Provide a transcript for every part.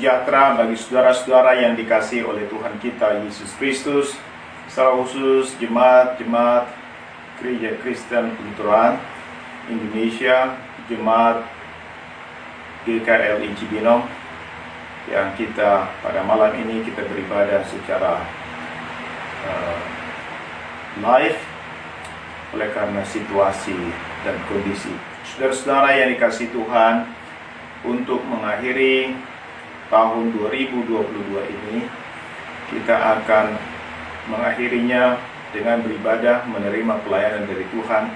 sejahtera bagi saudara-saudara yang dikasihi oleh Tuhan kita Yesus Kristus, secara khusus jemaat Gereja Kristen Lutheran Indonesia, jemaat GKLI Cibinong, yang kita pada malam ini kita beribadah secara live oleh karena situasi dan kondisi. Saudara-saudara yang dikasihi Tuhan, untuk mengakhiri tahun 2022 ini, kita akan mengakhirinya dengan beribadah, menerima pelayanan dari Tuhan.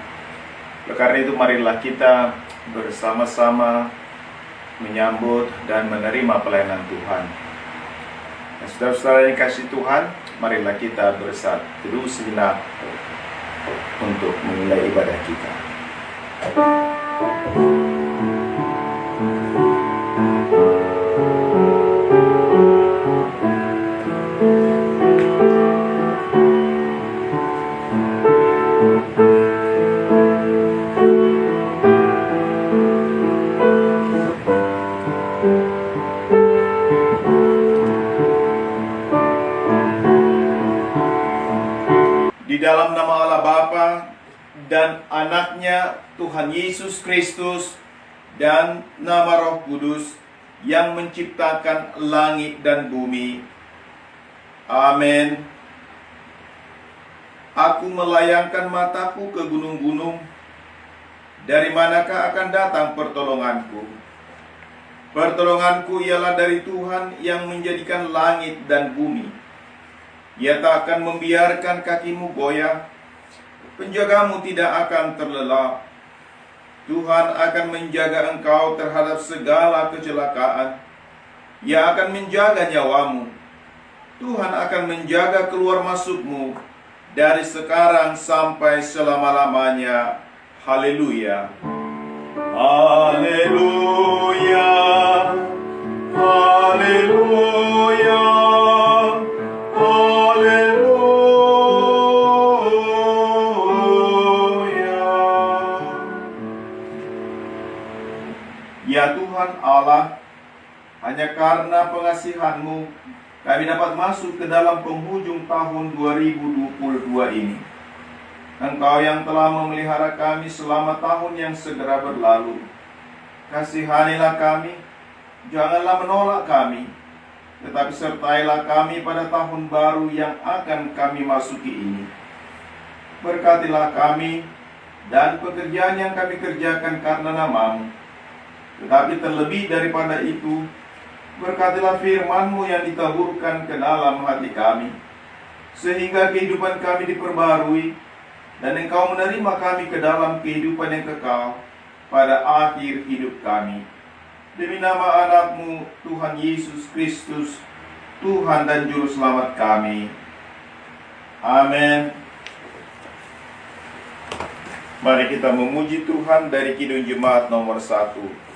Oleh karena itu, marilah kita bersama-sama menyambut dan menerima pelayanan Tuhan. Dan saudara-saudara yang dikasihi Tuhan, marilah kita bersatu teduh sejenak untuk memulai ibadah kita. Di dalam nama Allah Bapa dan Anaknya Tuhan Yesus Kristus dan nama Roh Kudus yang menciptakan langit dan bumi. Amin. Aku melayangkan mataku ke gunung-gunung. Dari manakah akan datang pertolonganku? Pertolonganku ialah dari Tuhan yang menjadikan langit dan bumi. Ia tak akan membiarkan kakimu goyah, penjagamu tidak akan terlelap. Tuhan akan menjaga engkau terhadap segala kecelakaan. Ia akan menjaga nyawamu. Tuhan akan menjaga keluar masukmu dari sekarang sampai selama-lamanya. Haleluya. Haleluya. Haleluya. Ya Tuhan Allah, hanya karena pengasihan-Mu kami dapat masuk ke dalam penghujung tahun 2022 ini. Engkau yang telah memelihara kami selama tahun yang segera berlalu. Kasihanilah kami, janganlah menolak kami, tetapi sertailah kami pada tahun baru yang akan kami masuki ini. Berkatilah kami dan pekerjaan yang kami kerjakan karena nama-Mu. Tetapi terlebih daripada itu, berkatilah firman-Mu yang ditaburkan ke dalam hati kami, sehingga kehidupan kami diperbarui, dan Engkau menerima kami ke dalam kehidupan yang kekal pada akhir hidup kami. Demi nama Anak-Mu, Tuhan Yesus Kristus, Tuhan dan Juru Selamat kami. Amin. Mari kita memuji Tuhan dari Kidung Jemaat nomor 1.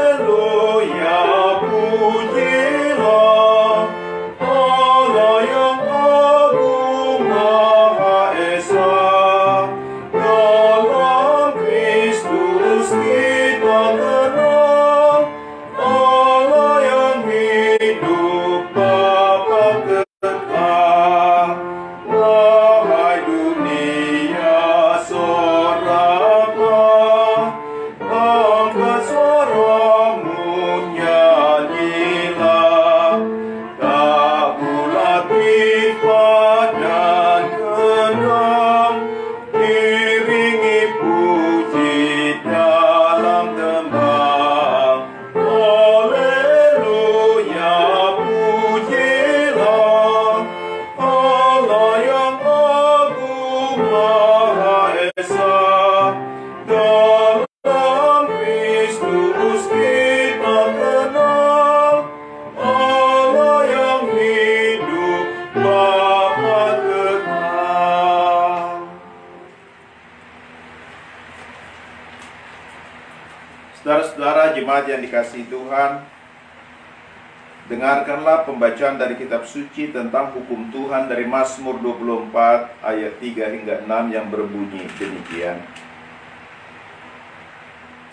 Haleluya, puji jemaat yang dikasihi Tuhan, dengarkanlah pembacaan dari kitab suci tentang hukum Tuhan dari Mazmur 24 ayat 3 hingga 6 yang berbunyi demikian.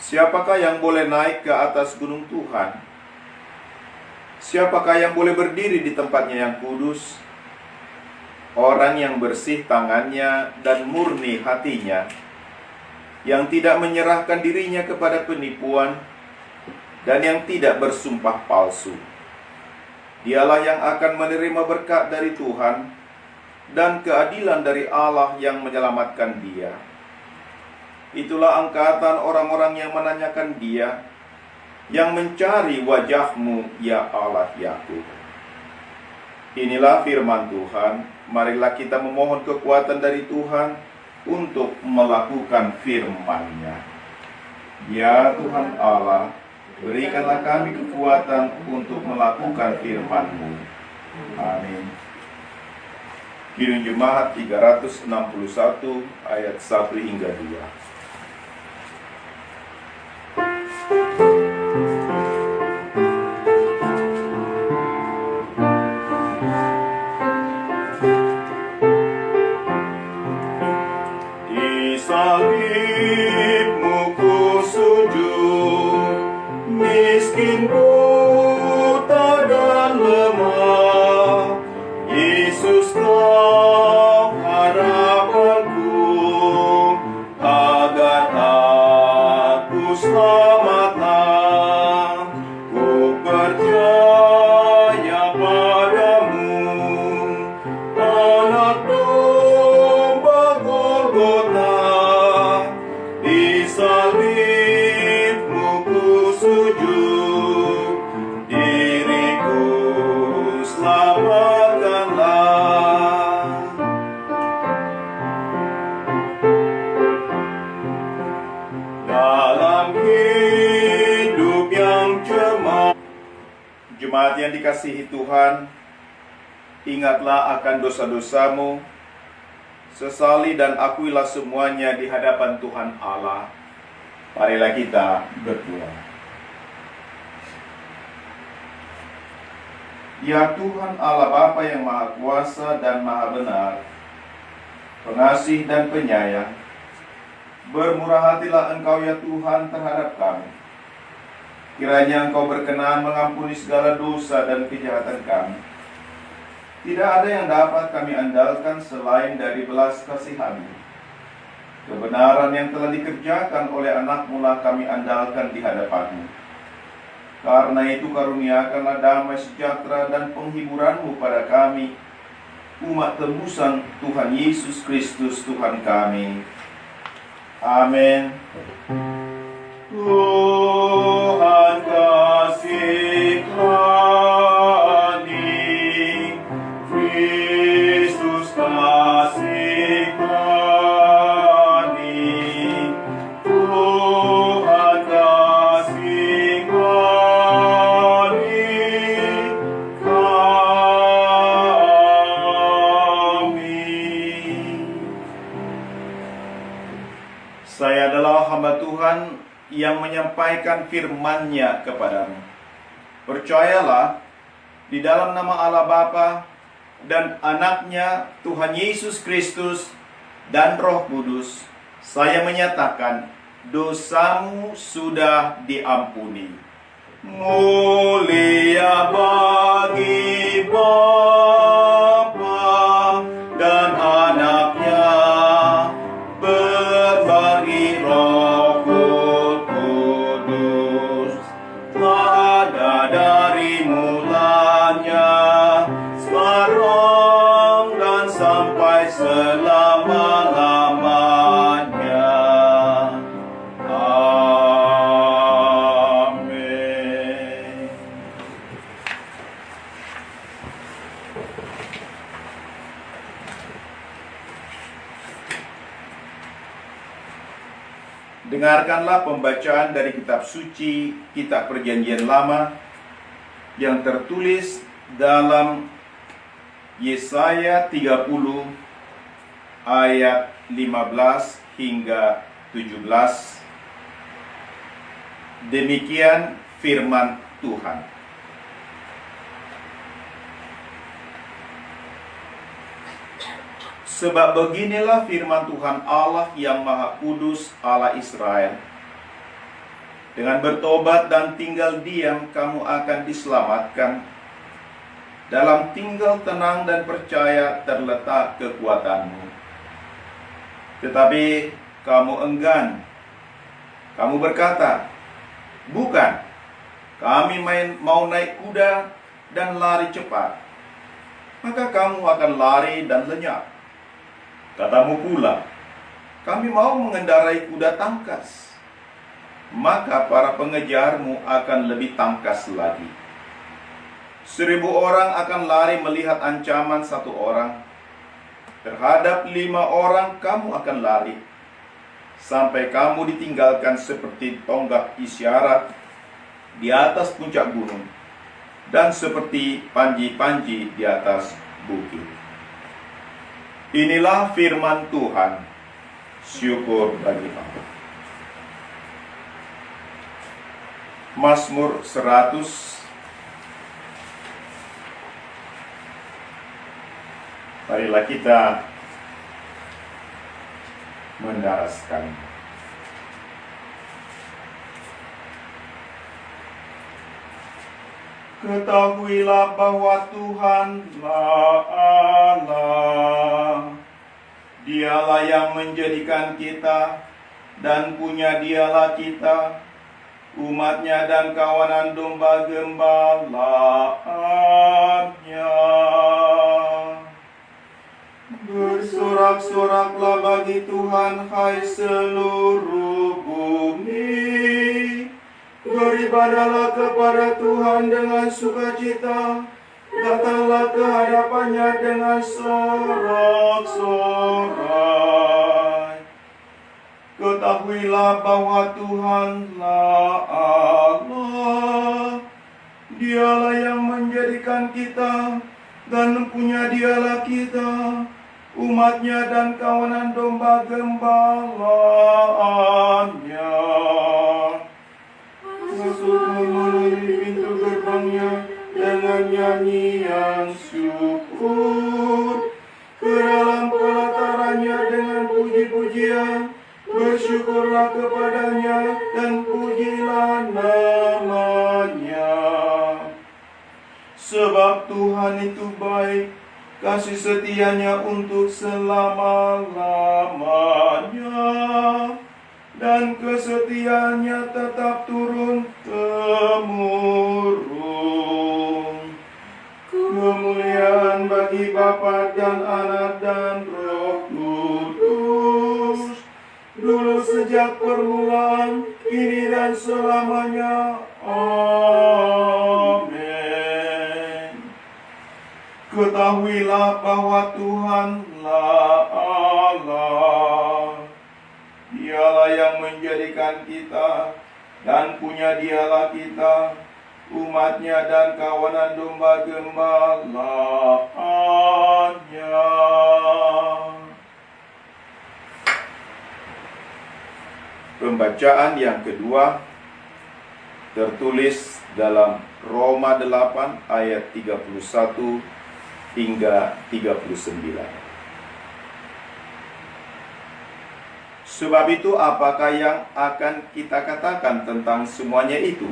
Siapakah yang boleh naik ke atas gunung Tuhan? Siapakah yang boleh berdiri di tempatnya yang kudus? Orang yang bersih tangannya dan murni hatinya, yang tidak menyerahkan dirinya kepada penipuan, dan yang tidak bersumpah palsu. Dialah yang akan menerima berkat dari Tuhan, dan keadilan dari Allah yang menyelamatkan dia. Itulah angkatan orang-orang yang menanyakan dia, yang mencari wajah-Mu, ya Allah Yakub. Inilah firman Tuhan. Marilah kita memohon kekuatan dari Tuhan untuk melakukan firman-Nya. Ya Tuhan Allah, berikanlah kami kekuatan untuk melakukan firman-Mu. Amin. Kidung Jemaat 361 ayat 1 hingga 2. Jemaat yang dikasihi Tuhan, ingatlah akan dosa-dosamu, sesali dan akuilah semuanya di hadapan Tuhan Allah. Marilah kita berdoa. Ya Tuhan Allah Bapa yang Maha Kuasa dan Maha Benar, pengasih dan penyayang, bermurah hatilah Engkau ya Tuhan terhadap kami. Kiranya Engkau berkenan mengampuni segala dosa dan kejahatan kami. Tidak ada yang dapat kami andalkan selain dari belas kasihan-Mu. Kebenaran yang telah dikerjakan oleh Anak-Mu lah kami andalkan di hadapan-Mu. Karena itu karuniakanlah damai sejahtera dan penghiburan-Mu pada kami, umat tebusan Tuhan Yesus Kristus Tuhan kami. Amin. Tuhan kasihani, Kristus kasihani, Tuhan kasihani kami. Saya adalah hamba Tuhan yang menyampaikan firman-Nya kepadamu. Percayalah di dalam nama Allah Bapa dan Anak-Nya Tuhan Yesus Kristus dan Roh Kudus, saya menyatakan dosamu sudah diampuni. Mulia bagi Bapa dan Anak-Nya berbagi Roh dari mulanya, sekarang dan sampai selama-lamanya. Amin. Dengarkanlah pembacaan dari kitab suci, kitab Perjanjian Lama, yang tertulis dalam Yesaya 30 ayat 15 hingga 17. Demikian firman Tuhan. Sebab beginilah firman Tuhan Allah yang Maha Kudus, Allah Israel. Dengan bertobat dan tinggal diam, kamu akan diselamatkan. Dalam tinggal tenang dan percaya terletak kekuatanmu. Tetapi kamu enggan. Kamu berkata, bukan, kami mau naik kuda dan lari cepat. Maka kamu akan lari dan lenyap. Katamu pula, kami mau mengendarai kuda tangkas. Maka para pengejarmu akan lebih tangkas lagi. 1000 orang akan lari melihat ancaman 1 orang. Terhadap 5 orang kamu akan lari, sampai kamu ditinggalkan seperti tonggak isyarat di atas puncak gunung, dan seperti panji-panji di atas bukit. Inilah firman Tuhan. Syukur bagi Allah. Mazmur 100. Marilah kita mendaraskan. Ketahuilah bahwa Tuhanlah Allah. Dialah yang menjadikan kita, dan punya dialah kita, umatnya dan kawanan domba gembalaannya. Bersorak-soraklah bagi Tuhan, hai seluruh bumi. Beribadahlah kepada Tuhan dengan sukacita. Datanglah ke hadapannya dengan sorak-sorai. Ketahuilah bahwa Tuhanlah Allah. Dialah yang menjadikan kita, dan punya dialah kita, umatnya dan kawanan domba gembalaannya. Masuklah melalui pintu gerbangnya dengan nyanyian syukur, ke dalam pelatarannya dengan puji-pujian. Bersyukurlah kepadanya dan pujilah namanya. Sebab Tuhan itu baik, kasih setianya untuk selama-lamanya, dan kesetiaannya tetap turun-temurun. Kemuliaan bagi Bapa dan Anak dan Roh Kudus, dulu sejak permulaan, kini dan selamanya. Amin. Ketahuilah bahwa Tuhanlah Allah. Dialah yang menjadikan kita, dan punya dialah kita, umatnya dan kawanan domba gembalaannya. Pembacaan yang kedua tertulis dalam Roma 8 ayat 31 hingga 39. Sebab itu apakah yang akan kita katakan tentang semuanya itu?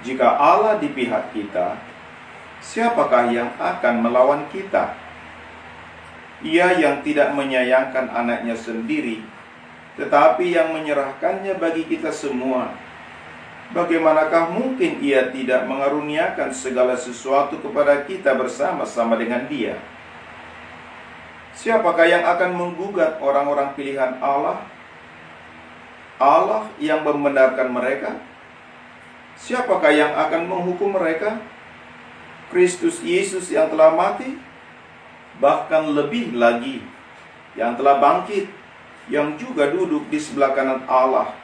Jika Allah di pihak kita, siapakah yang akan melawan kita? Ia yang tidak menyayangkan anaknya sendiri, tetapi yang menyerahkannya bagi kita semua, bagaimanakah mungkin ia tidak mengaruniakan segala sesuatu kepada kita bersama-sama dengan Dia? Siapakah yang akan menggugat orang-orang pilihan Allah? Allah yang membenarkan mereka? Siapakah yang akan menghukum mereka? Kristus Yesus yang telah mati, bahkan lebih lagi, yang telah bangkit, yang juga duduk di sebelah kanan Allah,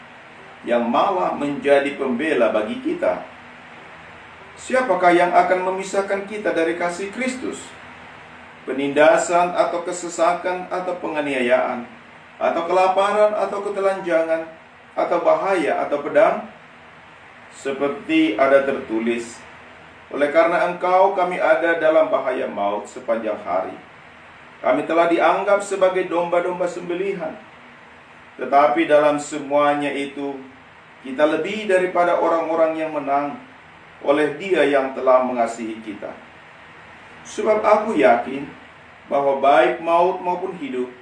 yang malah menjadi pembela bagi kita. Siapakah yang akan memisahkan kita dari kasih Kristus? Penindasan atau kesesakan atau penganiayaan, atau kelaparan atau ketelanjangan, atau bahaya atau pedang? Seperti ada tertulis, oleh karena Engkau kami ada dalam bahaya maut sepanjang hari. Kami telah dianggap sebagai domba-domba sembelihan. Tetapi dalam semuanya itu, kita lebih daripada orang-orang yang menang oleh Dia yang telah mengasihi kita. Sebab aku yakin bahwa baik maut maupun hidup,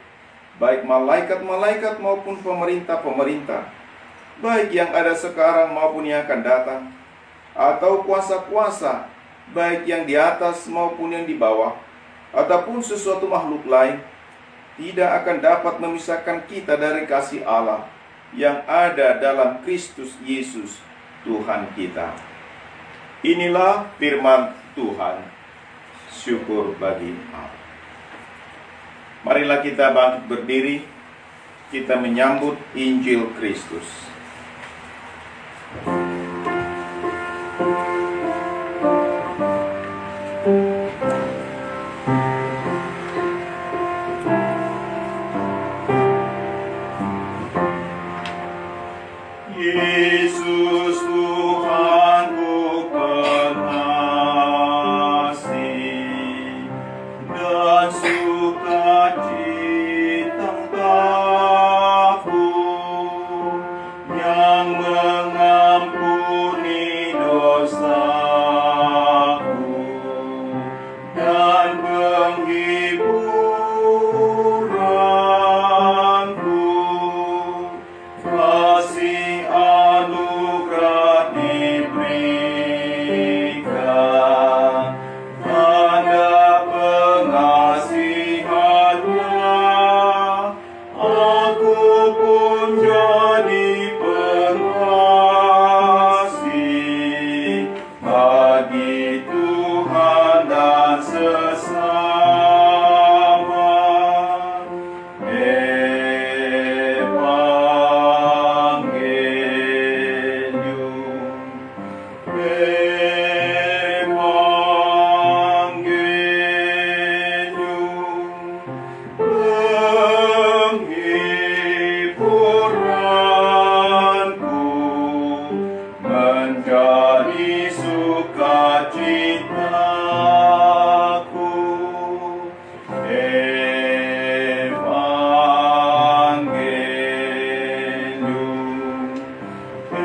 baik malaikat-malaikat maupun pemerintah-pemerintah, baik yang ada sekarang maupun yang akan datang, atau kuasa-kuasa, baik yang di atas maupun yang di bawah, ataupun sesuatu makhluk lain, tidak akan dapat memisahkan kita dari kasih Allah yang ada dalam Kristus Yesus Tuhan kita. Inilah firman Tuhan. Syukur bagi Allah. Marilah kita bangkit berdiri, kita menyambut Injil Kristus. Yesus Tuhanku pengasih dan sukacitaku yang mengampuni dosaku dan penghiburanku, kasih anugerah diberikan, tanda pengasihannya, aku pun jadi pengasih bagi Tuhan dan sesama. Menjadi sukacitaku,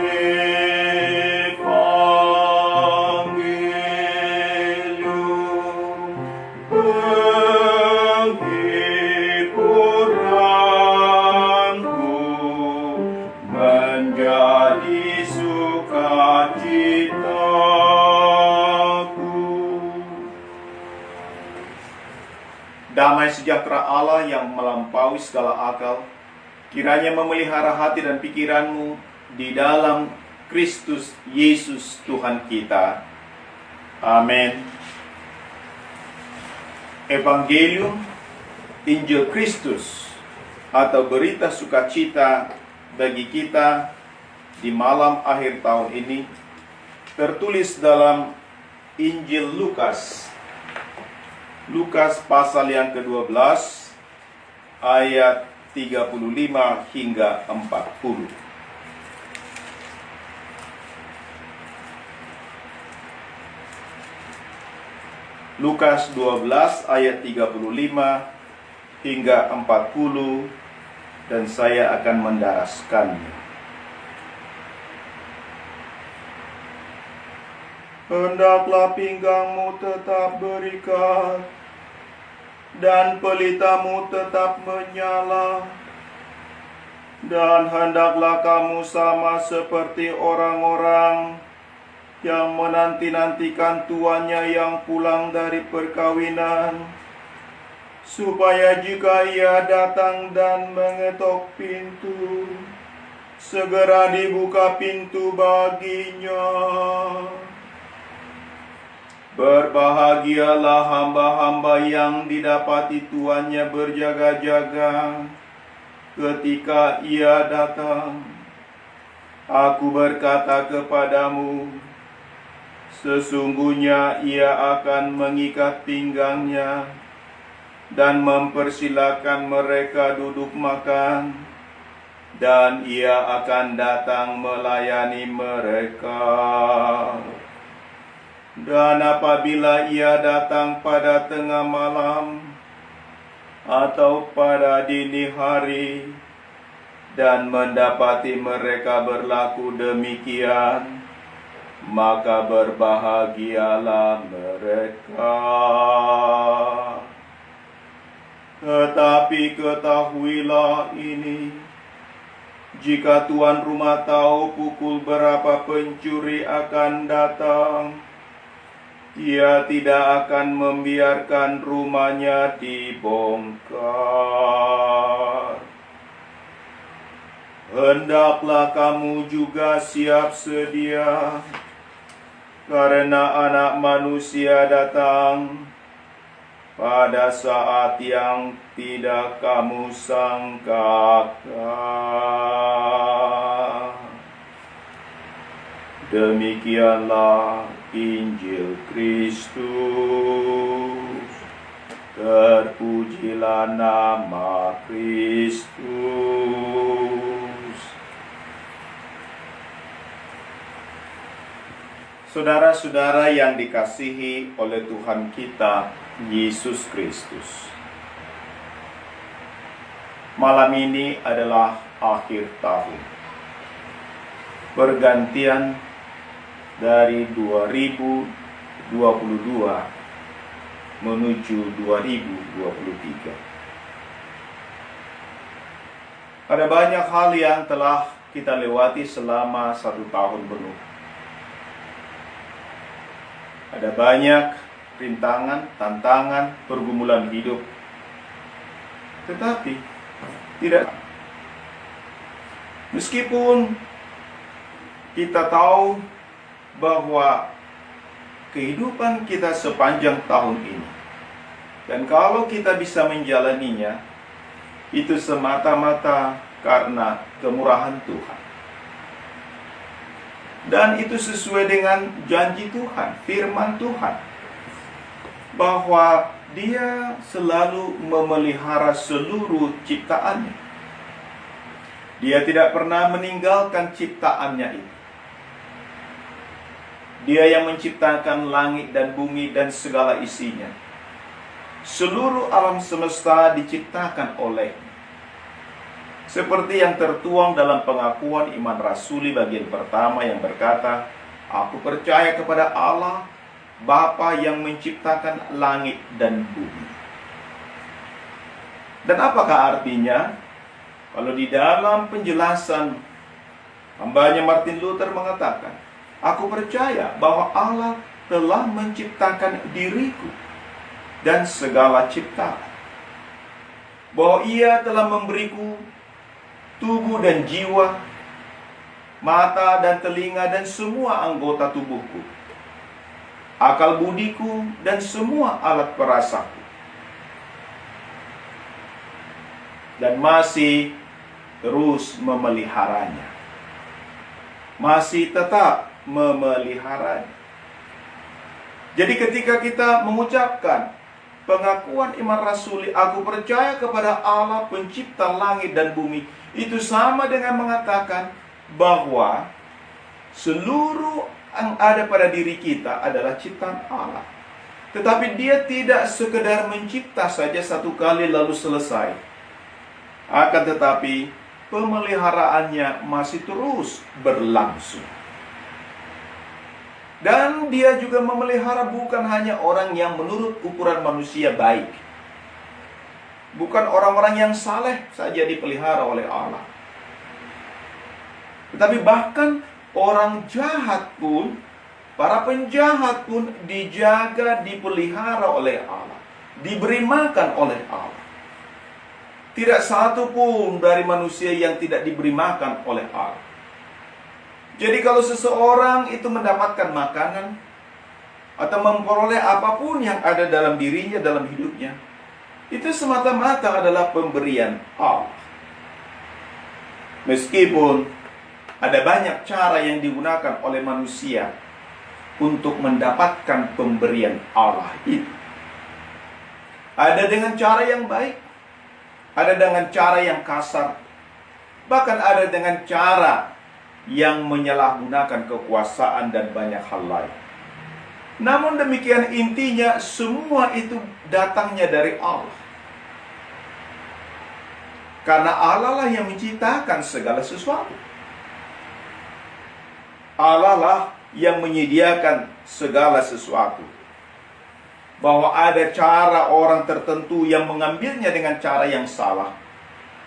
Evangelium, Evangelium, penghiburanku menjadi sukacitaku. Damai sejahtera Allah yang melampaui segala akal, kiranya memelihara hati dan pikiranmu di dalam Kristus Yesus Tuhan kita. Amin. Evangelium, Injil Kristus, atau berita sukacita bagi kita di malam akhir tahun ini, tertulis dalam Injil Lukas. Lukas pasal yang ke-12 ayat 35 hingga 40. Lukas 12 ayat 35 hingga 40, dan saya akan mendaraskannya. Hendaklah pinggangmu tetap berikat dan pelitamu tetap menyala, dan hendaklah kamu sama seperti orang-orang yang menanti-nantikan tuannya yang pulang dari perkawinan, supaya jika ia datang dan mengetok pintu, segera dibuka pintu baginya. Berbahagialah hamba-hamba yang didapati tuannya berjaga-jaga ketika ia datang. Aku berkata kepadamu, sesungguhnya ia akan mengikat pinggangnya dan mempersilakan mereka duduk makan, dan Ia akan datang melayani mereka. Dan apabila Ia datang pada tengah malam atau pada dini hari dan mendapati mereka berlaku demikian, maka berbahagialah mereka. Tetapi ketahuilah ini, jika tuan rumah tahu pukul berapa pencuri akan datang, ia tidak akan membiarkan rumahnya dibongkar. Hendaklah kamu juga siap sedia, karena Anak Manusia datang pada saat yang tidak kamu sangkakan. Demikianlah Injil Kristus. Terpujilah nama Kristus. Saudara-saudara yang dikasihi oleh Tuhan kita Yesus Kristus, malam ini adalah akhir tahun, pergantian dari 2022 menuju 2023. Ada banyak hal yang telah kita lewati selama 1 tahun penuh. Ada banyak rintangan, tantangan, pergumulan hidup. Tetapi tidak, meskipun kita tahu bahwa kehidupan kita sepanjang tahun ini, dan kalau kita bisa menjalaninya, itu semata-mata karena kemurahan Tuhan. Dan itu sesuai dengan janji Tuhan, firman Tuhan, bahwa Dia selalu memelihara seluruh ciptaannya. Dia tidak pernah meninggalkan ciptaannya itu. Dia yang menciptakan langit dan bumi dan segala isinya. Seluruh alam semesta diciptakan oleh-Nya. Seperti yang tertuang dalam pengakuan iman rasuli bagian pertama yang berkata, "Aku percaya kepada Allah, Bapa yang menciptakan langit dan bumi." Dan apakah artinya? Kalau di dalam penjelasan hambanya Martin Luther mengatakan, "Aku percaya bahwa Allah telah menciptakan diriku dan segala ciptaan, bahwa Ia telah memberiku tubuh dan jiwa, mata dan telinga dan semua anggota tubuhku, akal budiku dan semua alat perasaku, dan masih terus memeliharanya." Masih tetap memeliharanya. Jadi ketika kita mengucapkan pengakuan iman rasuli, "Aku percaya kepada Allah pencipta langit dan bumi," itu sama dengan mengatakan bahwa seluruh yang ada pada diri kita adalah ciptaan Allah. Tetapi Dia tidak sekedar mencipta saja satu kali lalu selesai. Akan tetapi pemeliharaannya masih terus berlangsung. Dan Dia juga memelihara bukan hanya orang yang menurut ukuran manusia baik. Bukan orang-orang yang saleh saja dipelihara oleh Allah. Tetapi bahkan orang jahat pun, para penjahat pun dijaga, dipelihara oleh Allah, diberi makan oleh Allah. Tidak satu pun dari manusia yang tidak diberi makan oleh Allah. Jadi kalau seseorang itu mendapatkan makanan atau memperoleh apapun yang ada dalam dirinya, dalam hidupnya, itu semata-mata adalah pemberian Allah. Meskipun ada banyak cara yang digunakan oleh manusia untuk mendapatkan pemberian Allah itu. Ada dengan cara yang baik, ada dengan cara yang kasar, Bahkan ada dengan cara yang menyalahgunakan kekuasaan dan banyak hal lain. Namun demikian, intinya semua itu datangnya dari Allah. Karena Allah lah yang menciptakan segala sesuatu. Allah lah yang menyediakan segala sesuatu. Bahwa ada cara orang tertentu yang mengambilnya dengan cara yang salah,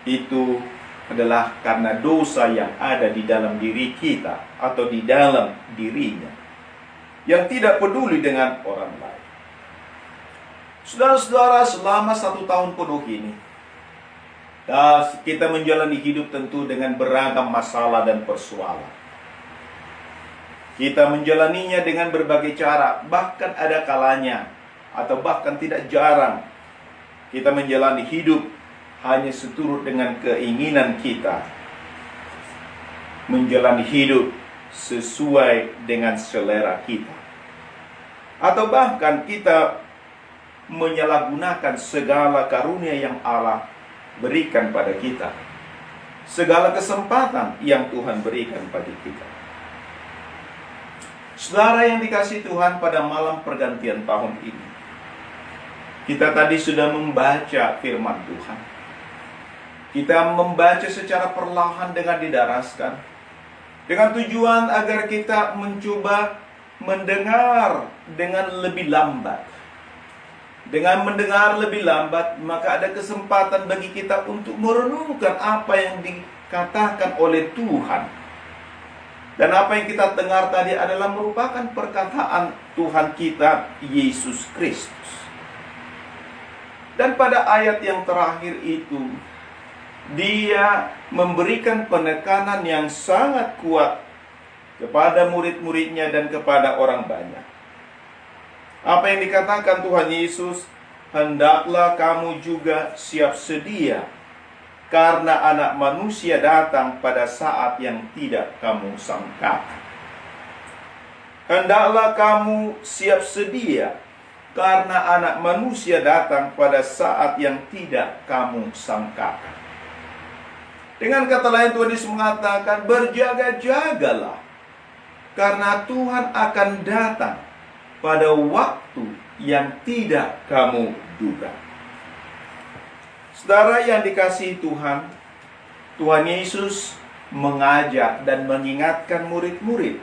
itu adalah karena dosa yang ada di dalam diri kita atau di dalam dirinya, yang tidak peduli dengan orang lain. Saudara-saudara, selama 1 tahun penuh ini, kita menjalani hidup tentu dengan beragam masalah dan persoalan. Kita menjalaninya dengan berbagai cara, bahkan ada kalanya atau bahkan tidak jarang kita menjalani hidup hanya seturut dengan keinginan kita, menjalani hidup sesuai dengan selera kita, atau bahkan kita menyalahgunakan segala karunia yang Allah berikan pada kita, segala kesempatan yang Tuhan berikan pada kita. Saudara yang dikasihi Tuhan, pada malam pergantian tahun ini, kita tadi sudah membaca firman Tuhan. Kita membaca secara perlahan dengan didaraskan, dengan tujuan agar kita mencoba mendengar dengan lebih lambat. Dengan mendengar lebih lambat, maka ada kesempatan bagi kita untuk merenungkan apa yang dikatakan oleh Tuhan. Dan apa yang kita dengar tadi adalah merupakan perkataan Tuhan kita, Yesus Kristus. Dan pada ayat yang terakhir itu, Dia memberikan penekanan yang sangat kuat kepada murid-muridnya dan kepada orang banyak. Apa yang dikatakan Tuhan Yesus, hendaklah kamu juga siap sedia, karena Anak Manusia datang pada saat yang tidak kamu sangka. Hendaklah kamu siap sedia, karena Anak Manusia datang pada saat yang tidak kamu sangkakan. Dengan kata lain, Tuhan Yesus mengatakan, berjaga-jagalah, karena Tuhan akan datang pada waktu yang tidak kamu duga. Saudara yang dikasihi Tuhan, Tuhan Yesus mengajak dan mengingatkan murid-murid,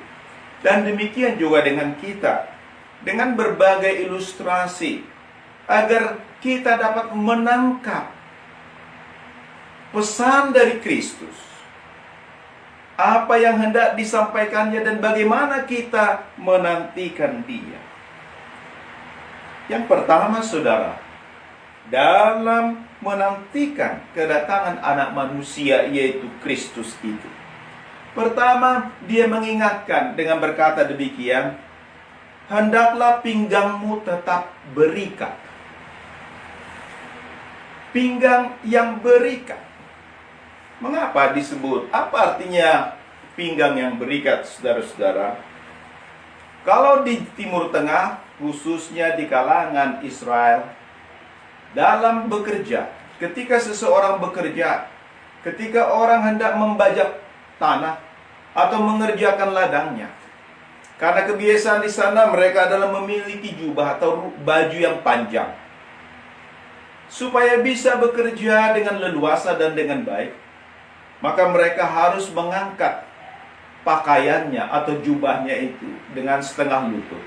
dan demikian juga dengan kita, dengan berbagai ilustrasi, agar kita dapat menangkap pesan dari Kristus, apa yang hendak disampaikannya dan bagaimana kita menantikan Dia. Yang pertama, saudara, dalam menantikan kedatangan Anak Manusia, yaitu Kristus itu, pertama, Dia mengingatkan dengan berkata demikian, hendaklah pinggangmu tetap berikat. Pinggang yang berikat. Mengapa disebut? Apa artinya pinggang yang berikat, saudara-saudara? Kalau di Timur Tengah, khususnya di kalangan Israel, dalam bekerja, ketika seseorang bekerja, ketika orang hendak membajak tanah atau mengerjakan ladangnya, karena kebiasaan di sana mereka adalah memiliki jubah atau baju yang panjang. Supaya bisa bekerja dengan leluasa dan dengan baik, maka mereka harus mengangkat pakaiannya atau jubahnya itu dengan setengah lutut,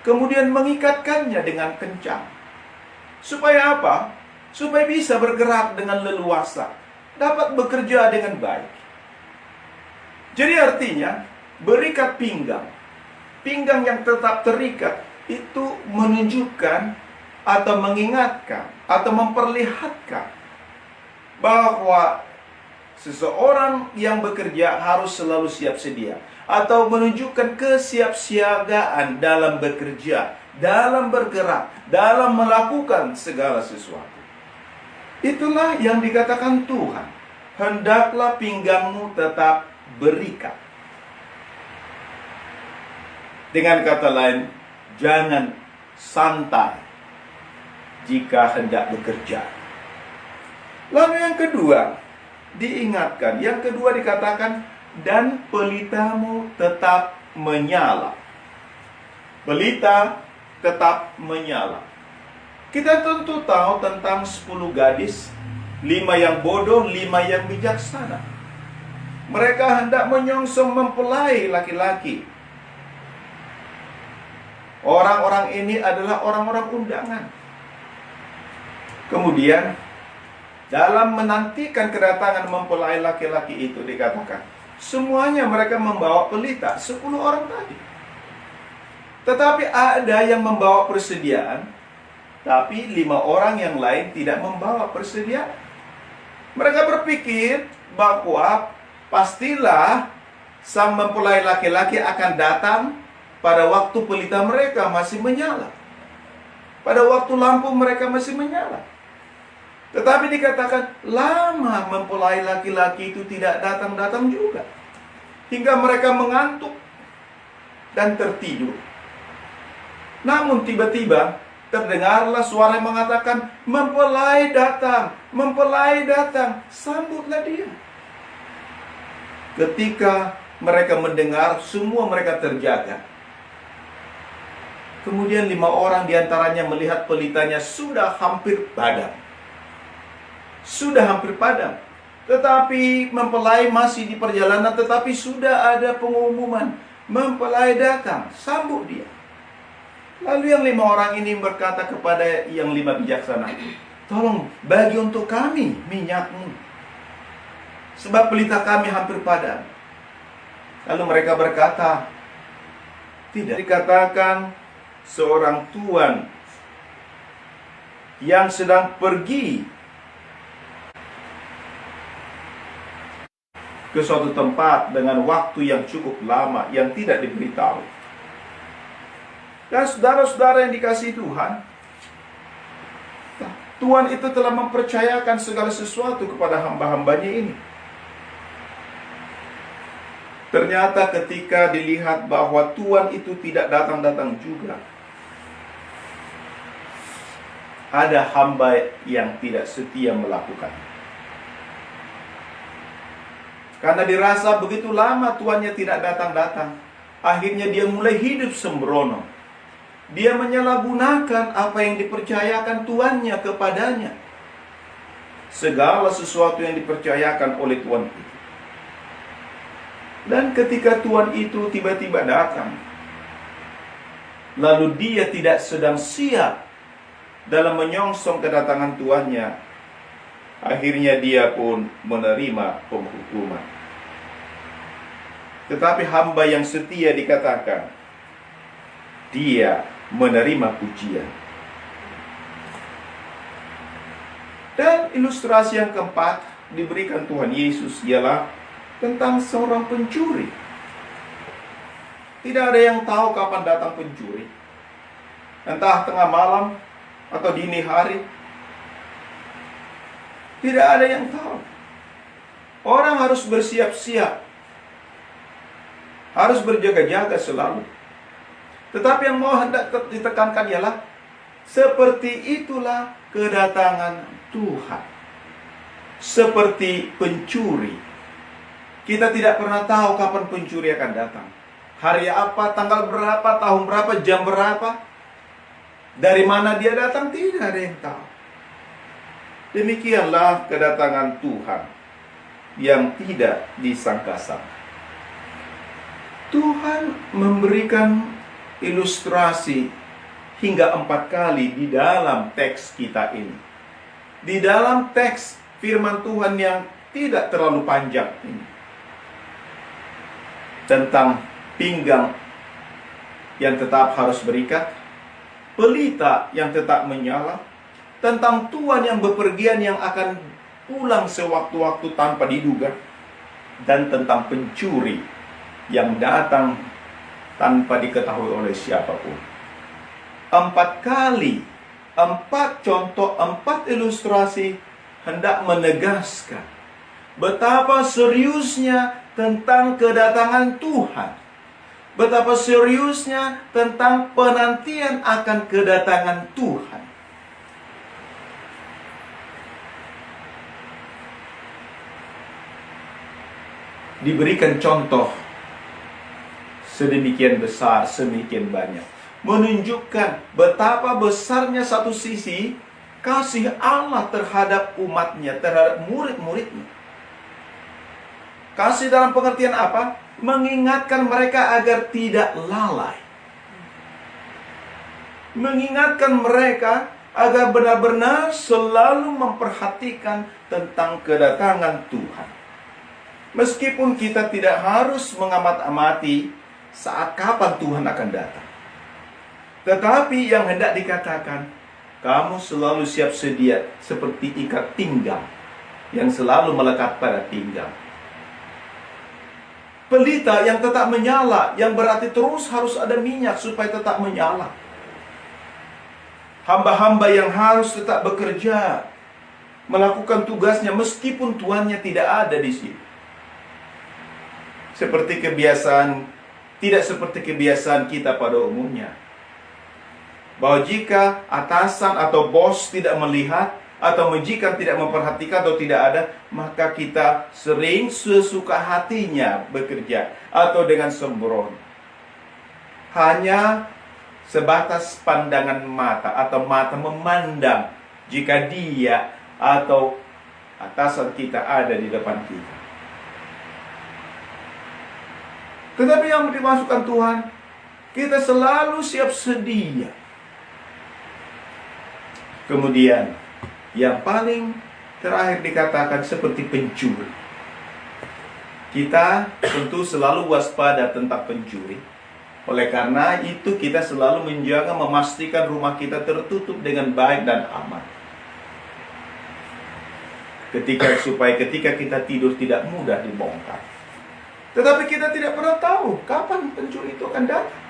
kemudian mengikatkannya dengan kencang. Supaya apa? Supaya bisa bergerak dengan leluasa, dapat bekerja dengan baik. Jadi artinya, berikat pinggang. Pinggang yang tetap terikat itu menunjukkan atau mengingatkan atau memperlihatkan bahwa seseorang yang bekerja harus selalu siap sedia, atau menunjukkan kesiapsiagaan dalam bekerja, dalam bergerak, dalam melakukan segala sesuatu. Itulah yang dikatakan Tuhan, hendaklah pinggangmu tetap berikat. Dengan kata lain, jangan santai jika hendak bekerja. Lalu yang kedua, diingatkan. Yang kedua dikatakan, dan pelitamu tetap menyala. Pelita tetap menyala. Kita tentu tahu tentang 10 gadis, 5 yang bodoh, 5 yang bijaksana. Mereka hendak menyongsong mempelai laki-laki. Orang-orang ini adalah orang-orang undangan. Kemudian, dalam menantikan kedatangan mempelai laki-laki itu dikatakan, semuanya mereka membawa pelita, 10 orang tadi. Tetapi ada yang membawa persediaan, tapi 5 orang yang lain tidak membawa persediaan. Mereka berpikir bahwa pastilah sang mempelai laki-laki akan datang pada waktu pelita mereka masih menyala, pada waktu lampu mereka masih menyala. Tetapi dikatakan lama mempelai laki-laki itu tidak datang-datang juga, hingga mereka mengantuk dan tertidur. Namun tiba-tiba terdengarlah suara yang mengatakan, mempelai datang, mempelai datang, sambutlah dia. Ketika mereka mendengar, semua mereka terjaga. Kemudian 5 orang diantaranya melihat pelitanya sudah hampir padam. Sudah hampir padam. Tetapi mempelai masih di perjalanan, tetapi sudah ada pengumuman, mempelai datang, sambut dia. Lalu yang 5 orang ini berkata kepada yang 5 bijaksana, tolong bagi untuk kami minyakmu, sebab pelita kami hampir padam. Lalu mereka berkata, tidak. Dikatakan seorang tuan yang sedang pergi ke suatu tempat dengan waktu yang cukup lama yang tidak diberitahu. Dan saudara-saudara yang dikasihi Tuhan, Tuhan itu telah mempercayakan segala sesuatu kepada hamba-hambanya ini. Ternyata ketika dilihat bahwa Tuhan itu tidak datang-datang juga, ada hamba yang tidak setia melakukan. Karena dirasa begitu lama tuannya tidak datang-datang, akhirnya dia mulai hidup sembrono. Dia menyalahgunakan apa yang dipercayakan tuannya kepadanya. Segala sesuatu yang dipercayakan oleh Tuhan itu. Dan ketika Tuhan itu tiba-tiba datang, lalu dia tidak sedang siap dalam menyongsong kedatangan tuannya, akhirnya dia pun menerima penghukuman. Tetapi hamba yang setia dikatakan, dia menerima pujian. Dan ilustrasi yang keempat diberikan Tuhan Yesus ialah tentang seorang pencuri. Tidak ada yang tahu kapan datang pencuri, entah tengah malam atau dini hari. Tidak ada yang tahu. Orang harus bersiap-siap, harus berjaga-jaga selalu. Tetapi yang mau hendak ditekankan ialah seperti itulah kedatangan Tuhan. Seperti pencuri, kita tidak pernah tahu kapan pencuri akan datang. Hari apa, tanggal berapa, tahun berapa, jam berapa, dari mana dia datang, tidak ada yang tahu. Demikianlah kedatangan Tuhan yang tidak disangka-sangka. Tuhan memberikan ilustrasi hingga 4 kali di dalam teks kita ini. Di dalam teks firman Tuhan yang tidak terlalu panjang ini. Tentang pinggang yang tetap harus berikat, pelita yang tetap menyala, tentang tuan yang bepergian yang akan pulang sewaktu-waktu tanpa diduga, dan tentang pencuri yang datang tanpa diketahui oleh siapapun. 4 kali, 4 contoh, 4 ilustrasi hendak menegaskan betapa seriusnya tentang kedatangan Tuhan. Betapa seriusnya tentang penantian akan kedatangan Tuhan. diberikan contoh sedemikian besar, sedemikian banyak, menunjukkan betapa besarnya satu sisi kasih Allah terhadap umatnya, terhadap murid-muridnya. Kasih dalam pengertian apa? Mengingatkan mereka agar tidak lalai. Mengingatkan mereka agar benar-benar selalu memperhatikan tentang kedatangan Tuhan. Meskipun kita tidak harus mengamat-amati saat kapan Tuhan akan datang, tetapi yang hendak dikatakan, kamu selalu siap sedia seperti ikat pinggang yang selalu melekat pada pinggang. Pelita yang tetap menyala, yang berarti terus harus ada minyak supaya tetap menyala. Hamba-hamba yang harus tetap bekerja, melakukan tugasnya meskipun tuannya tidak ada di situ. Tidak seperti kebiasaan kita pada umumnya, bahwa jika atasan atau bos tidak melihat, atau majikan tidak memperhatikan atau tidak ada, maka kita sering sesuka hatinya bekerja atau dengan sembrono. Hanya sebatas pandangan mata atau mata memandang jika dia atau atasan kita ada di depan kita. Tetapi yang dimasukkan Tuhan, kita selalu siap sedia. Kemudian yang paling terakhir dikatakan seperti pencuri. Kita tentu selalu waspada tentang pencuri. Oleh karena itu kita selalu menjaga, memastikan rumah kita tertutup dengan baik dan aman. Supaya ketika kita tidur tidak mudah dibongkar. Tetapi kita tidak pernah tahu kapan pencuri itu akan datang.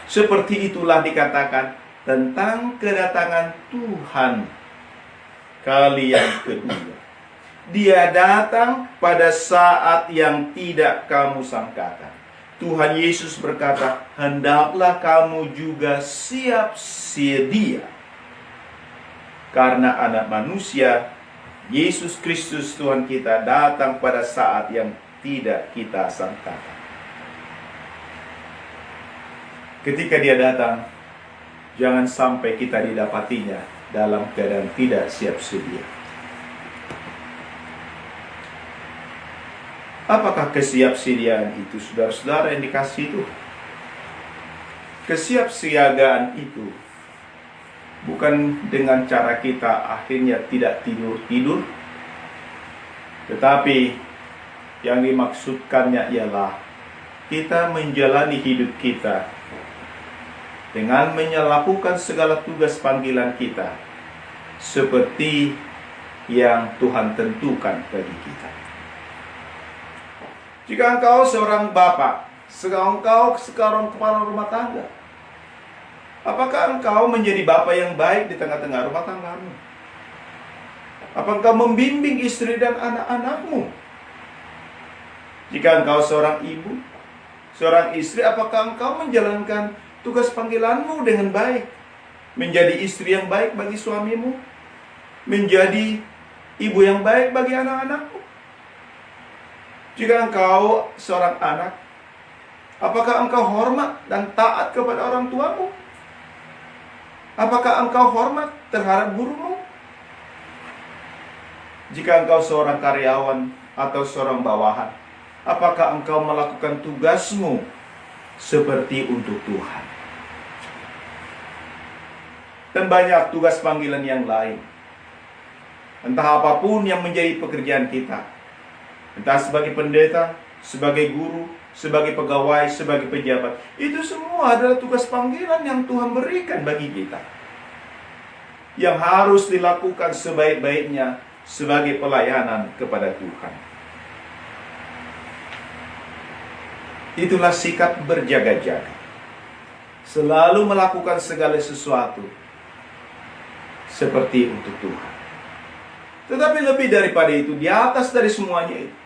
Seperti itulah dikatakan tentang kedatangan Tuhan kali yang kedua. Dia datang pada saat yang tidak kamu sangkakan. Tuhan Yesus berkata, hendaklah kamu juga siap sedia. Karena anak manusia, Yesus Kristus Tuhan kita datang pada saat yang tidak kita sangkakan. Ketika dia datang, jangan sampai kita didapatinya dalam keadaan tidak siap sedia. Apakah kesiapsediaan itu, saudara-saudara yang dikasihi Tuhan? Kesiapsiagaan itu bukan dengan cara kita akhirnya tidak tidur-tidur, tetapi yang dimaksudkannya ialah kita menjalani hidup kita dengan menyelakukan segala tugas panggilan kita seperti yang Tuhan tentukan bagi kita. Jika engkau seorang bapak, engkau sekarang kepala rumah tangga, apakah engkau menjadi bapak yang baik di tengah-tengah rumah tanggamu? Apakah engkau membimbing istri dan anak-anakmu? Jika engkau seorang ibu, seorang istri, apakah engkau menjalankan tugas panggilanmu dengan baik? Menjadi istri yang baik bagi suamimu? Menjadi ibu yang baik bagi anak-anakmu? Jika engkau seorang anak, apakah engkau hormat dan taat kepada orang tuamu? Apakah engkau hormat terhadap gurumu? Jika engkau seorang karyawan atau seorang bawahan, apakah engkau melakukan tugasmu seperti untuk Tuhan? Dan banyak tugas panggilan yang lain. Entah apapun yang menjadi pekerjaan kita. Entah sebagai pendeta, sebagai guru, sebagai pegawai, sebagai pejabat. Itu semua adalah tugas panggilan yang Tuhan berikan bagi kita, yang harus dilakukan sebaik-baiknya sebagai pelayanan kepada Tuhan. Itulah sikap berjaga-jaga. Selalu melakukan segala sesuatu seperti untuk Tuhan. Tetapi lebih daripada itu, di atas dari semuanya itu,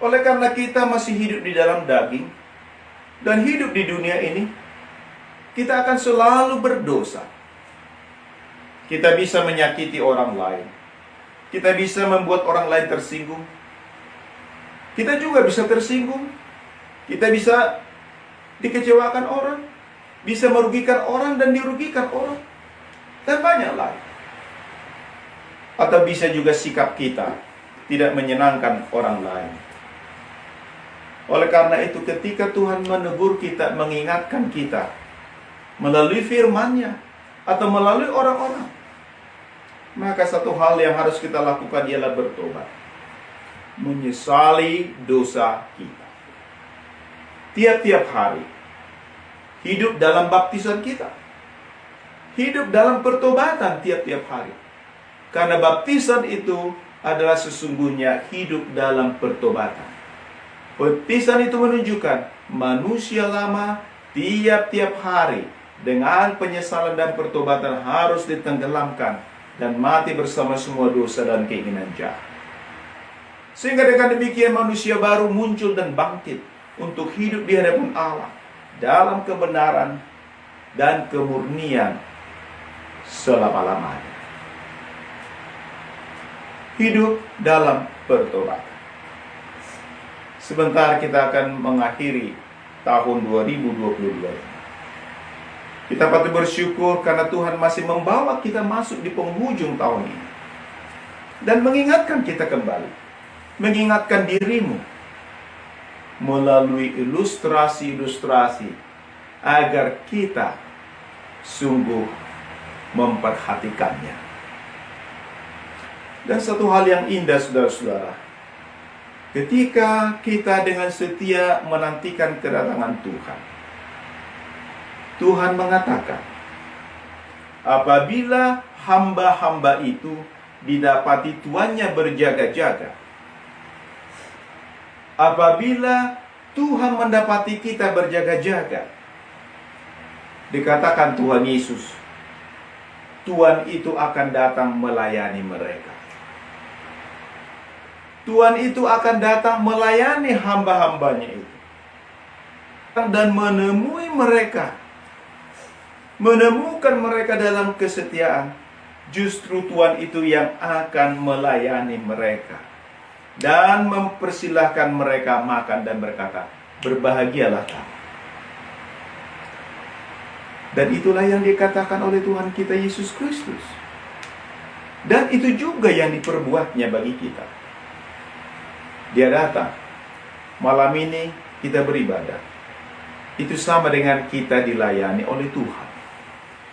oleh karena kita masih hidup di dalam daging dan hidup di dunia ini, kita akan selalu berdosa. Kita bisa menyakiti orang lain. Kita bisa membuat orang lain tersinggung. Kita juga bisa tersinggung. Kita bisa dikecewakan orang, bisa merugikan orang dan dirugikan orang, dan banyak lain. Atau bisa juga sikap kita tidak menyenangkan orang lain. Oleh karena itu, ketika Tuhan menegur kita, mengingatkan kita melalui firman-Nya atau melalui orang-orang, maka satu hal yang harus kita lakukan ialah bertobat, menyesali dosa kita. Tiap-tiap hari hidup dalam baptisan kita, hidup dalam pertobatan tiap-tiap hari. Karena baptisan itu adalah sesungguhnya hidup dalam pertobatan. Baptisan itu menunjukkan manusia lama tiap-tiap hari dengan penyesalan dan pertobatan harus ditenggelamkan dan mati bersama semua dosa dan keinginan jahat. Sehingga dengan demikian manusia baru muncul dan bangkit untuk hidup di hadapan Allah dalam kebenaran dan kemurnian selama-lamanya. Hidup dalam pertobatan. Sebentar kita akan mengakhiri tahun 2022. Kita patut bersyukur karena Tuhan masih membawa kita masuk di penghujung tahun ini. Dan mengingatkan kita kembali. Mengingatkan dirimu. Melalui ilustrasi-ilustrasi. Agar kita sungguh memperhatikannya. Dan satu hal yang indah, saudara-saudara. Ketika kita dengan setia menantikan kedatangan Tuhan, Tuhan mengatakan, apabila hamba-hamba itu didapati tuannya berjaga-jaga, apabila Tuhan mendapati kita berjaga-jaga, dikatakan Tuhan Yesus, Tuhan itu akan datang melayani mereka. Tuhan itu akan datang melayani hamba-hambanya itu. Dan menemui mereka. Menemukan mereka dalam kesetiaan. Justru Tuhan itu yang akan melayani mereka. Dan mempersilahkan mereka makan dan berkata, berbahagialah kamu. Dan itulah yang dikatakan oleh Tuhan kita Yesus Kristus. Dan itu juga yang diperbuatnya bagi kita. Dia datang. Malam ini kita beribadah. Itu sama dengan kita dilayani oleh Tuhan.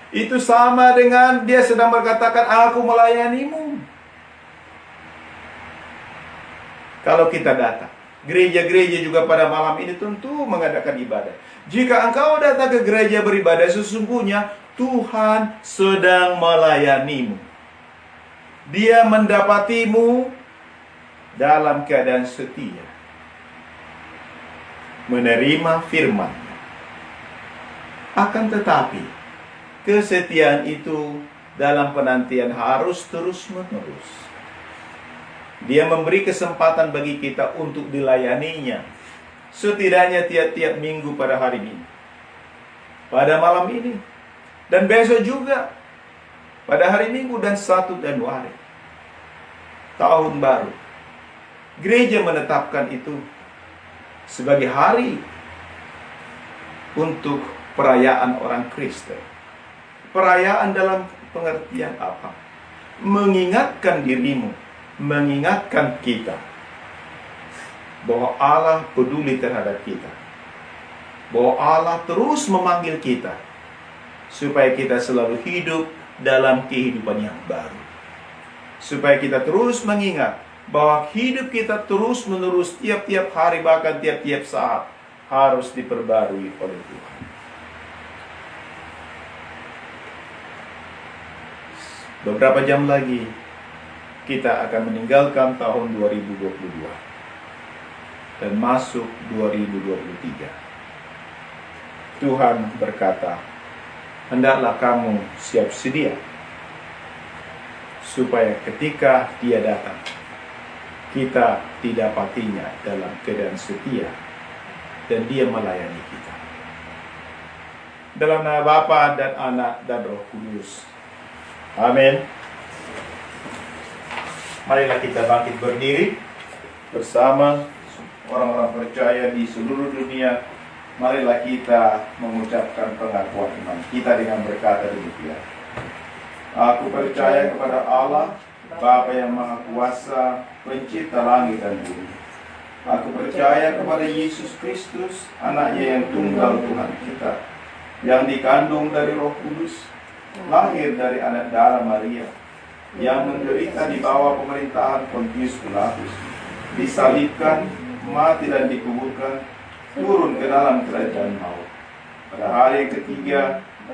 Itu sama dengan dia sedang berkatakan, aku melayanimu. Kalau kita datang. Gereja-gereja juga pada malam ini tentu mengadakan ibadah. Jika engkau datang ke gereja beribadah, sesungguhnya Tuhan sedang melayanimu. Dia mendapatimu dalam keadaan setia, menerima firman-Nya. Akan tetapi, kesetiaan itu dalam penantian harus terus-menerus. Dia memberi kesempatan bagi kita untuk dilayaninya, setidaknya tiap-tiap minggu pada hari ini, pada malam ini, dan besok juga, pada hari Minggu dan 1 Januari, tahun baru. Gereja menetapkan itu sebagai hari untuk perayaan orang Kristen. Perayaan dalam pengertian apa? Mengingatkan dirimu, mengingatkan kita bahwa Allah peduli terhadap kita. Bahwa Allah terus memanggil kita supaya kita selalu hidup dalam kehidupan yang baru. Supaya kita terus mengingat bahwa hidup kita terus-menerus tiap-tiap hari, bahkan tiap-tiap saat harus diperbarui oleh Tuhan. Beberapa jam lagi kita akan meninggalkan tahun 2022 dan masuk 2023. Tuhan berkata, hendaklah kamu siap sedia supaya ketika Dia datang, kita didapatinya dalam keadaan setia dan Dia melayani kita. Dalam nama Bapa dan Anak dan Roh Kudus. Amin. Marilah kita bangkit berdiri bersama. orang-orang percaya di seluruh dunia, marilah kita mengucapkan pengakuan iman kita dengan berkata demikian. Aku percaya kepada Allah, Bapa yang Maha Kuasa, pencipta langit dan bumi. Aku percaya kepada Yesus Kristus, anaknya yang tunggal Tuhan kita, yang dikandung dari Roh Kudus, lahir dari anak darah Maria, yang menderita di bawah pemerintahan Pontius Pilatus, disalibkan, mati dan dikuburkan, turun ke dalam kerajaan maut. Pada hari yang ketiga,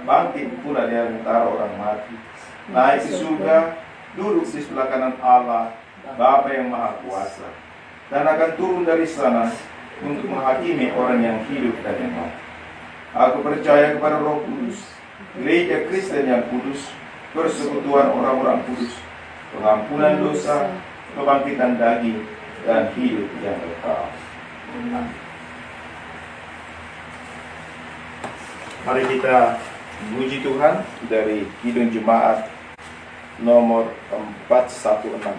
bangkit pula dari antara orang mati, naik ke surga, duduk di sebelah kanan Allah, Bapa yang Maha Kuasa, dan akan turun dari sana untuk menghakimi orang yang hidup dan yang mati. Aku percaya kepada Roh Kudus, Gereja Kristen yang kudus, persekutuan orang-orang kudus, pengampunan dosa, kebangkitan daging, dan hidup yang kekal. Mari kita puji Tuhan dari Kidung Jemaat nomor 416.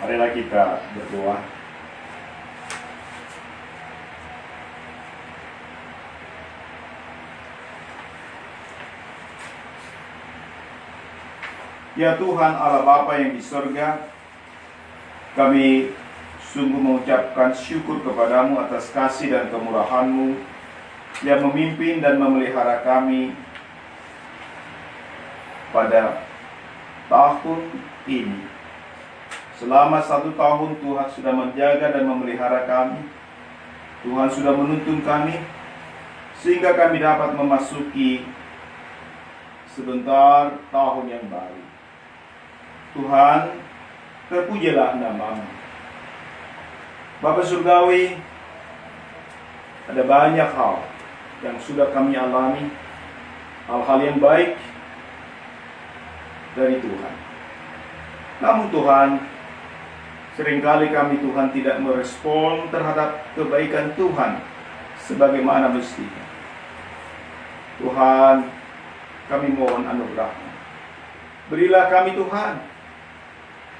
Marilah kita berdoa. Ya Tuhan Allah Bapa yang di sorga, kami sungguh mengucapkan syukur kepadamu atas kasih dan kemurahan-Mu yang memimpin dan memelihara kami pada tahun ini. Selama 1 tahun Tuhan sudah menjaga dan memelihara kami. Tuhan sudah menuntun kami sehingga kami dapat memasuki sebentar tahun yang baru. Tuhan, terpujilah nama-Mu. Bapa Surgawi, ada banyak hal yang sudah kami alami, hal-hal yang baik dari Tuhan. Namun Tuhan, seringkali kami Tuhan tidak merespon terhadap kebaikan Tuhan sebagaimana mestinya. Tuhan, kami mohon anugerah-Mu. Berilah kami Tuhan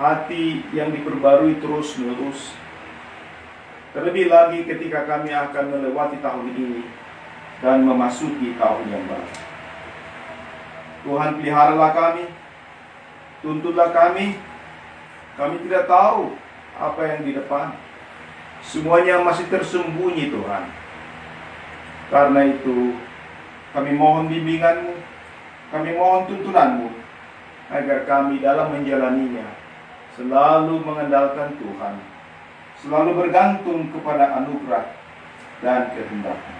hati yang diperbarui terus-menerus. Terlebih lagi ketika kami akan melewati tahun ini dan memasuki tahun yang baru. Tuhan, peliharalah kami, tuntunlah kami. Kami tidak tahu apa yang di depan. Semuanya masih tersembunyi Tuhan. Karena itu, kami mohon bimbingan-Mu, kami mohon tuntunan-Mu, agar kami dalam menjalaninya selalu mengandalkan Tuhan, selalu bergantung kepada anugerah dan kehendak-Mu.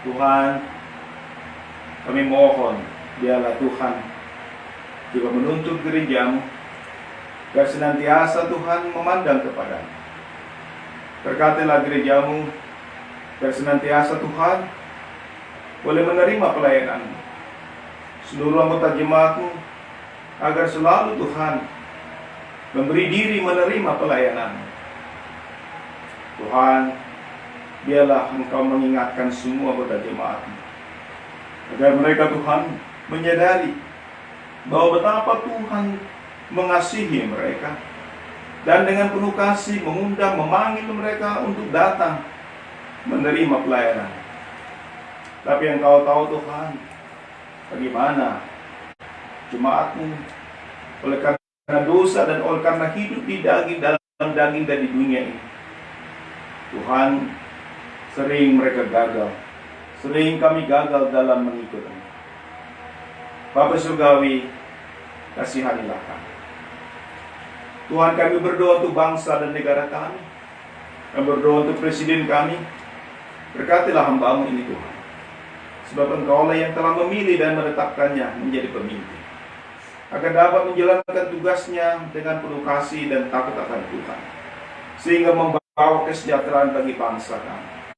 Tuhan, kami mohon, biarlah Tuhan juga menuntut gereja-Mu, agar senantiasa Tuhan memandang kepada-Mu. Berkatilah gereja-Mu, agar senantiasa Tuhan boleh menerima pelayanan-Mu. Seluruh anggota jemaat-Mu, agar selalu Tuhan memberi diri menerima pelayanan-Mu. Tuhan, biarlah Engkau mengingatkan semua anggota jemaat-Mu, agar mereka Tuhan menyadari bahwa betapa Tuhan mengasihi mereka, dan dengan penuh kasih mengundang, memanggil mereka untuk datang menerima pelayanan. Tapi Engkau tahu Tuhan, bagaimana jemaat-Mu oleh karena dosa dan oleh karena hidup di daging, dalam daging dan di dunia ini, Tuhan, sering mereka gagal. Sering kami gagal dalam mengikut-Mu. Bapa Surgawi, kasihanilah kami. Tuhan, kami berdoa untuk bangsa dan negara kami. Kami berdoa untuk presiden kami. Berkatilah hamba-Mu ini Tuhan. Sebab Engkaulah yang telah memilih dan menetapkannya menjadi pemimpin, agar dapat menjalankan tugasnya dengan penuh kasih dan takut akan Tuhan, sehingga membawa kesejahteraan bagi bangsa kami.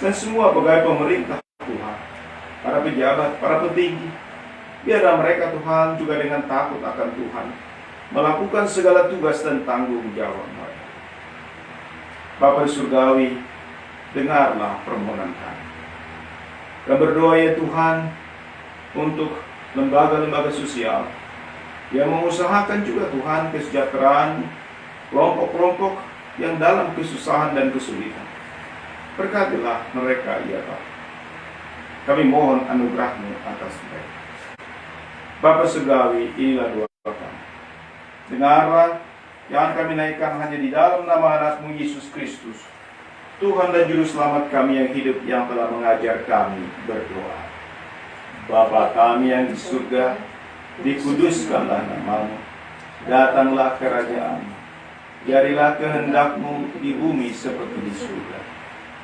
Dan semua pegawai pemerintah Tuhan, para pejabat, para petinggi, biarlah mereka Tuhan juga dengan takut akan Tuhan melakukan segala tugas dan tanggung jawab mereka. Bapa Surgawi, dengarlah permohonan kami. Kami berdoa ya Tuhan untuk lembaga-lembaga sosial yang mengusahakan juga Tuhan kesejahteraan kelompok-kelompok yang dalam kesusahan dan kesulitan. Berkatilah mereka ya Bapa. Kami mohon anugerah-Mu atas mereka. Bapa Surgawi, inilah doa kami. Dengarlah, jangan kami naikkan hanya di dalam nama anak-Mu Yesus Kristus, Tuhan dan Juru Selamat kami yang hidup, yang telah mengajar kami berdoa. Bapa kami yang di surga, dikuduskanlah nama-Mu, datanglah kerajaan-Mu, jadilah kehendak-Mu di bumi seperti di surga.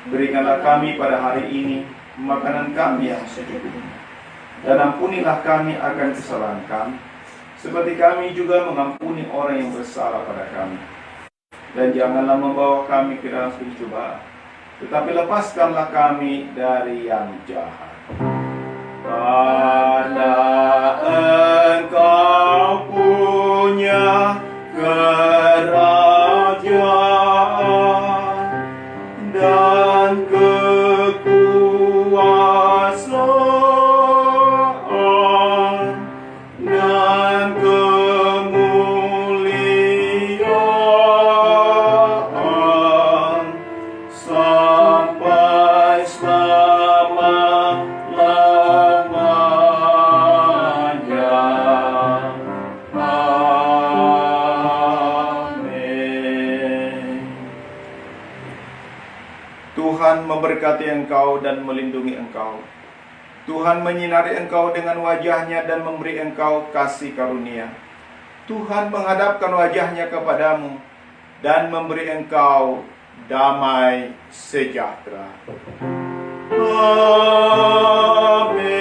Berikanlah kami pada hari ini makanan kami yang secukupnya, dan ampunilah kami akan kesalahan kami, seperti kami juga mengampuni orang yang bersalah pada kami. Dan janganlah membawa kami ke dalam pencobaan, tetapi lepaskanlah kami dari yang jahat. Karena Engkau punya kerajaan dan kekuasaan dan kemuliaan sampai selama-lamanya. Amin. Tuhan memberkati engkau dan melindungi engkau. Tuhan menyinari engkau dengan wajah-Nya dan memberi engkau kasih karunia. Tuhan menghadapkan wajah-Nya kepadamu dan memberi engkau damai sejahtera. Amin.